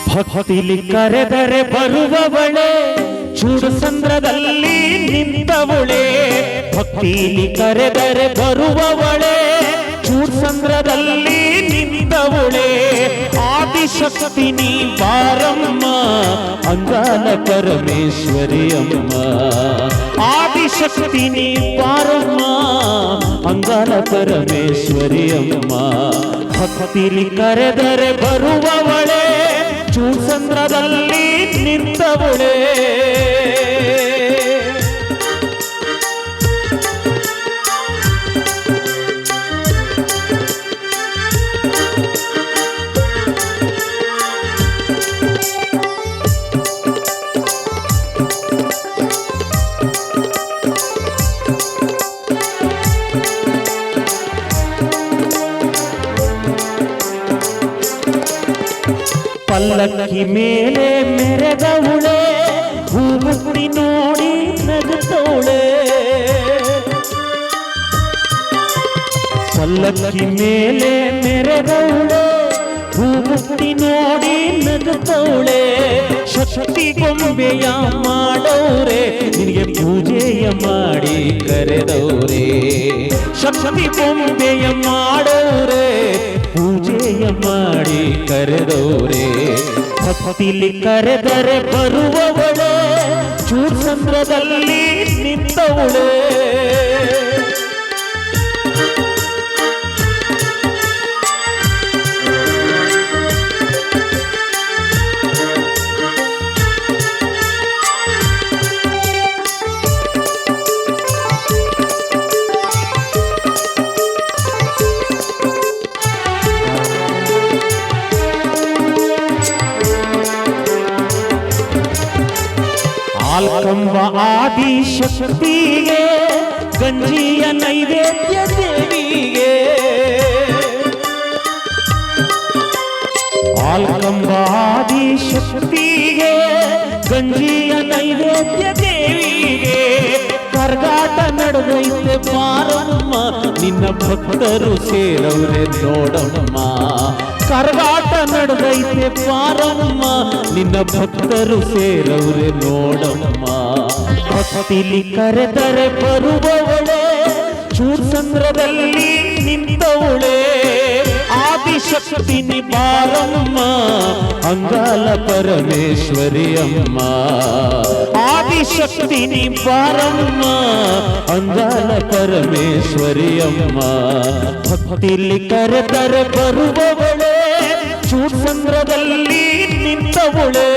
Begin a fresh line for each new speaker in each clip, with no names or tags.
ಭಕ್ತಿಲಿ ಕರೆದರೆ ಬರುವವಳೆ ಚೂಡಸಂದ್ರದಲ್ಲಿ ನಿಂತವಳೆ. ಭಕ್ತಿಲಿ ಕರೆದರೆ ಬರುವವಳೆ ಚೂಡಸಂದ್ರದಲ್ಲಿ ನಿಂತವಳೆ. ಆದಿಶಕ್ತಿ ನೀ ಬಾರಮ್ಮ ಅಂಗಾಲ ಪರಮೇಶ್ವರಿ ಅಮ್ಮ. ಆದಿಶಕ್ತಿ ನೀ ಬಾರಮ್ಮ ಅಂಗಾಲ ಪರಮೇಶ್ವರಿ ಅಮ್ಮ. ಭಕ್ತಿಲಿ ಕರೆದರೆ ಬರುವವಳೆ ಚೂಡಸಂದ್ರದಲ್ಲಿ ನಿಂತವಳೆ. ಪಲ್ಲಕ್ಕಿ ಮೇಲೆ ಮೆರೆದವಳೆ ಹೂಗುತ್ತಿ ನೋಡಿ ನಗುತ್ತವಳೆ. ಪಲ್ಲಕ್ಕಿ ಮೇಲೆ ಮೆರೆದವಳೆ ಹೂಗುತ್ತಿ ನೋಡಿ ನಗುತ್ತವಳೆ. ಶಕ್ತಿ ಗೊಂಬೆಯ ಮಾಡೌರೆ ನಿನಗೆ ಪೂಜೆಯ ಮಾಡಿ ಕರೆದೌರೆ. ಶಕ್ತಿ ಗೊಂಬೆಯ ಮಾಡೌರೆ ಪೂಜೆಯ ಮಾಡಿ ಕರೆದೌರೆ. ಭಕ್ತಿಲಿ ಕರೆದರೆ ಬರುವವಳೆ ಚೂಡಸಂದ್ರದಲ್ಲಿ ನಿಂತವಳೆ. ಆಲ್ಕಂಬ ಆದಿಶಕ್ತಿಗೆ ಗಂಜಿಯ ನೈವೇದ್ಯ ದೇವಿಗೆ. ಆಲ್ಕಂಬ ಆದಿಶಕ್ತಿಗೆ ಗಂಜಿಯ ನೈವೇದ್ಯ ದೇವಿಗೆ. ಕರ್ಗಾಟ ನಡೆದೈತೆ ಬಾರಮ್ಮ ನಿನ್ನ ಭಕ್ತರು ಸೇರವ್ರೆ ನೋಡಮ್ಮ. ಕರ್ಗಾಟ ನಡೆದೈತೆ ಬಾರಮ್ಮ ನಿನ್ನ ಭಕ್ತರು ಸೇರವ್ರೆ ನೋಡಮ್ಮ. ಭಕ್ತಿಲಿ ಕರೆದರೆ ಬರುವವಳೆ ಚೂಡಸಂದ್ರದಲ್ಲಿ ನಿಂತವಳೆ. ಆದಿಶಕ್ತಿ ನಿ ಬಾರಮ್ಮ ಅಂಗಾಲ ಪರಮೇಶ್ವರಿ ಅಮ್ಮ. ಆದಿಶಕ್ತಿ ನಿ ಬಾರಮ್ಮ ಅಂಗಾಲ ಪರಮೇಶ್ವರಿ ಅಮ್ಮ. ಭಕ್ತಿಲಿ ಕರೆದರೆ ಬರುವವಳೆ ಚೂಡಸಂದ್ರದಲ್ಲಿ ನಿಂತವಳೆ.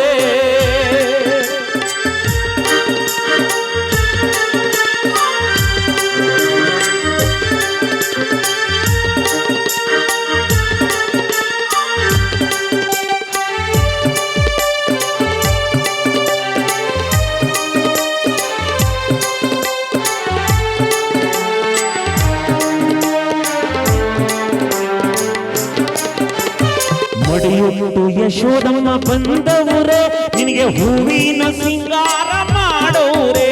ಮಡಿಯುಟ್ಟು ಯಶೋದಮ್ಮ ಬಂದವರೇ ನಿನಗೆ ಹೂವಿನ ಸಿಂಗಾರ ಮಾಡೋರೆ.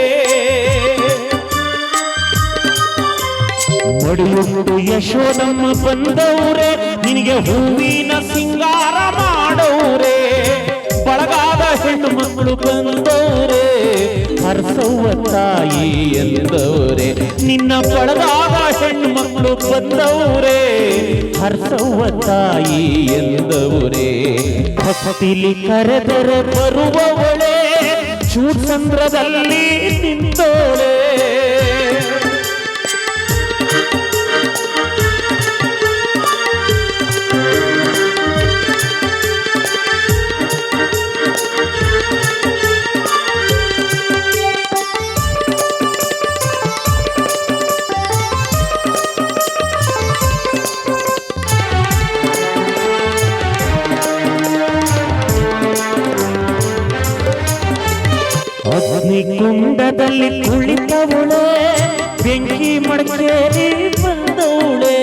ಮಡಿಯುಟ್ಟು ಯಶೋದಮ್ಮ ಬಂದವರೇ ನಿನಗೆ ಹೂವಿನ ಸಿಂಗಾರ ಮಾಡೋರೆ. ಬಳಗಾದ ಹೆಣ್ಣು ಮಕ್ಕಳು ಬಂದವರೇ ಹರ್ಸವ್ವ ತಾಯಿ ಎಂದವರೇ. ನಿನ್ನ ಬಳಗಾದ ಹೆಣ್ಣು ಮಕ್ಕಳು ಬಂದವರೇ ಹರ್ಸವ್ವ ತಾಯಿ ಎಂದವರೇ. ಭಕ್ತಿಲಿ ಕರೆದರೆ ಬರುವವಳೆ ಚೂಡಸಂದ್ರದಲ್ಲಿ ನಿಂತವಳೆ. ಅಗ್ನಿಕುಂಡದಲ್ಲಿ ಕುಳಿತವಳೆ ಬೆಂಕಿ ಮಡಕೇರಿ ಬಂದವಳೆ.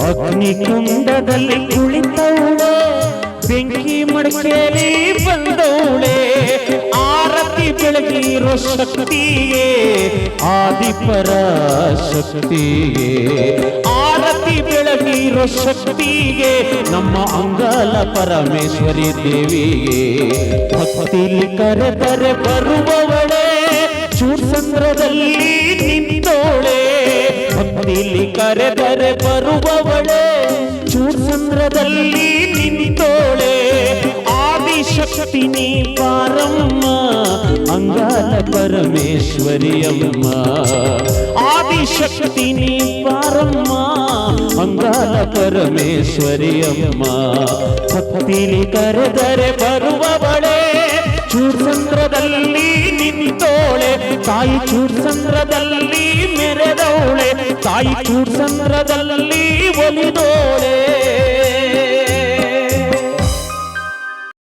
ಅಗ್ನಿಕುಂಡದಲ್ಲಿ ಕುಳಿತವಳೆ ಬೆಂಕಿ ಮಡಕೇರಿ ಬಂದವಳೆ. ಆರತಿ ಬೆಳಗಿರೋ ಶಕ್ತಿಯೇ ಆದಿಪರ ಶಕ್ತಿಯೇ ಆರತಿ ಬೆಳಗಿರೋ ಶಕ್ತಿಗೆ ನಮ್ಮ ಅಂಗಾಲ ಪರಮೇಶ್ವರಿ ದೇವಿಗೆ ಭಕ್ತಿಲಿ ಕರೆದರೆ ಬರುವವಳೆ ಚೂಡ್ಸಂದ್ರದಲ್ಲಿ ನಿಂತೋಳೆ ಭಕ್ತಿಲಿ ಕರೆದರೆ ಬರುವವಳೆ ಚೂಡ್ಸಂದ್ರದಲ್ಲಿ ನಿಂತೋಳೆ ಆದಿಶಕ್ತಿ ನೀ ಪಾರಮ್ಮ ಅಂಗಾಲ ಪರಮೇಶ್ವರಿಯಮ್ಮ ಆದಿಶಕ್ತಿ ನೀ ಪಾರಮ್ಮ ಅಂಗಾಲ ಪರಮೇಶ್ವರಿಯಮ್ಮ ಭಕ್ತಿಲಿ ಕರೆದರೆ ಬರುವವಳೆ ಚೂಡ್ಸಂದ್ರದಲ್ಲಿ ನಿಂತೋಳೆ ತಾಯಿ ಚೂಡ್ಸಂದ್ರದಲ್ಲಿ ಮೆರೆದವಳೆ ತಾಯಿ ಚೂಡ್ಸಂದ್ರದಲ್ಲಿ ಒಲಿದೋಳೆ